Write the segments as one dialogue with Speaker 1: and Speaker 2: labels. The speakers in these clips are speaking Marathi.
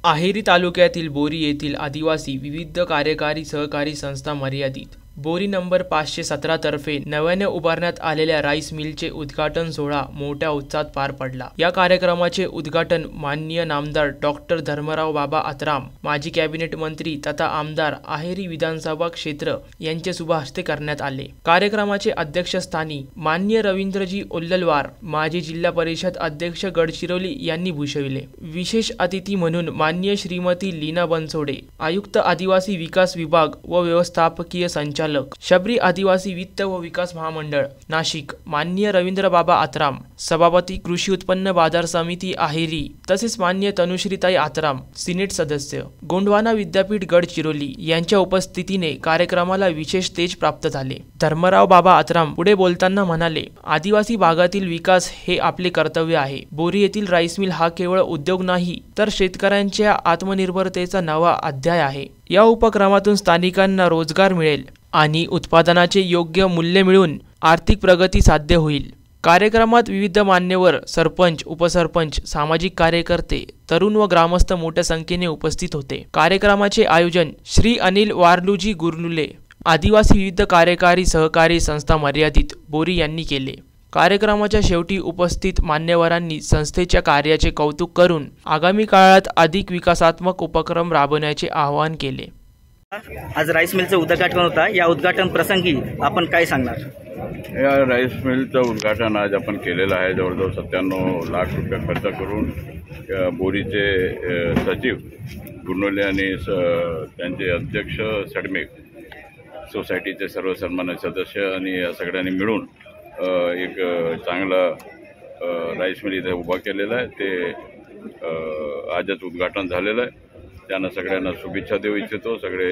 Speaker 1: अहेरी तालुक्यातील बोरी येथील आदिवासी विविध कार्यकारी सहकारी संस्था मर्यादित बोरी नंबर 517 तर्फे नव्याने उभारण्यात आलेल्या राईस मिलचे उद्घाटन सोहळा मोठ्या उत्साहात पार पडला। या कार्यक्रमाचे उद्घाटन माननीय नामदार डॉक्टर धर्मराव बाबा आत्राम, माजी कॅबिनेट मंत्री तथा आमदार अहेरी विधानसभा क्षेत्र यांचे शुभ हस्ते करण्यात आले। कार्यक्रमाचे अध्यक्षस्थानी माननीय रवींद्रजी ओल्ललवार, माजी जिल्हा परिषद अध्यक्ष गडचिरोली यांनी भूषविले। विशेष अतिथी म्हणून माननीय श्रीमती लीना बनसोडे, आयुक्त आदिवासी विकास विभाग व व्यवस्थापकीय संचालक शबरी आदिवासी वित्त व विकास महामंडळ नाशिक, माननीय रवींद्र बाबा आत्राम, सभापती कृषी उत्पन्न बाजार समिती अहेरी, तसेच माननीय तनुश्रीताई आत्राम, सिनेट सदस्य, गोंडवाना विद्यापीठ गडचिरोली यांच्या उपस्थितीने कार्यक्रमाला विशेष तेज प्राप्त झाले। धर्मराव बाबा आत्राम पुढे बोलताना म्हणाले, आदिवासी भागातील विकास हे आपले कर्तव्य आहे। बोरी येथील राईस मिल हा केवळ उद्योग नाही तर शेतकऱ्यांच्या आत्मनिर्भरतेचा नवा अध्याय आहे। या उपक्रमातून स्थानिकांना रोजगार मिळेल आणि उत्पादनाचे योग्य मूल्य मिळून आर्थिक प्रगती साध्य होईल। कार्यक्रमात विविध मान्यवर, सरपंच, उपसरपंच, सामाजिक कार्यकर्ते, तरुण व ग्रामस्थ मोठ्या संख्येने उपस्थित होते। कार्यक्रमाचे आयोजन श्री अनिल वारलूजी गुरनुले, आदिवासी विविध कार्यकारी सहकारी संस्था मर्यादित बोरी यांनी केले। कार्यक्रमाच्या शेवटी उपस्थित मान्यवरांनी संस्थेच्या कार्याचे कौतुक करून आगामी काळात अधिक विकासात्मक उपक्रम राबवण्याचे आवाहन केले।
Speaker 2: आज राईस मिलचं उद्घाटन होता, या उद्घाटन प्रसंगी आपण काय सांगणार?
Speaker 3: या राईस मिलचं उद्घाटन आज आपण केलेलं आहे। जवळजवळ 97 लाख रुपये खर्च करून बोरीचे सचिव गुरनुले आणि त्यांचे अध्यक्ष सडमेक, सोसायटीचे सर्व सन्मानित सदस्य आणि या सगळ्यांनी मिळून एक चांगला राईस मिल इथे उभा केलेला आहे। ते आजच उद्घाटन झालेलं आहे। त्यांना सगळ्यांना शुभेच्छा देऊ इच्छितो। सगळे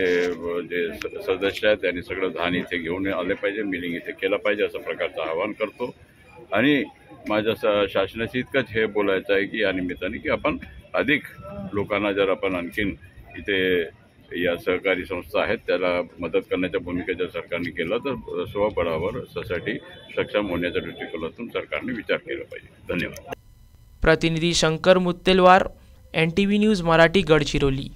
Speaker 3: जे सदस्य आहेत त्यांनी सगळं धान इथे घेऊन आले पाहिजे, मिलिंग इथे केलं पाहिजे असं प्रकारचं आवाहन करतो। आणि माझ्या शासनाशी इतकंच हे बोलायचं आहे की या निमित्ताने की आपण अधिक लोकांना जर आपण आणखीन इथे या सहकारी संस्था आहेत त्याला मदत करण्याच्या भूमिका जर सरकारने केला तर स्वबळावर सोसायटी सक्षम होण्याच्या दृष्टिकोनातून सरकारने विचार केला पाहिजे। धन्यवाद।
Speaker 1: प्रतिनिधी शंकर मुत्तेलवार, NTV न्यूज मराठी, गडचिरोली।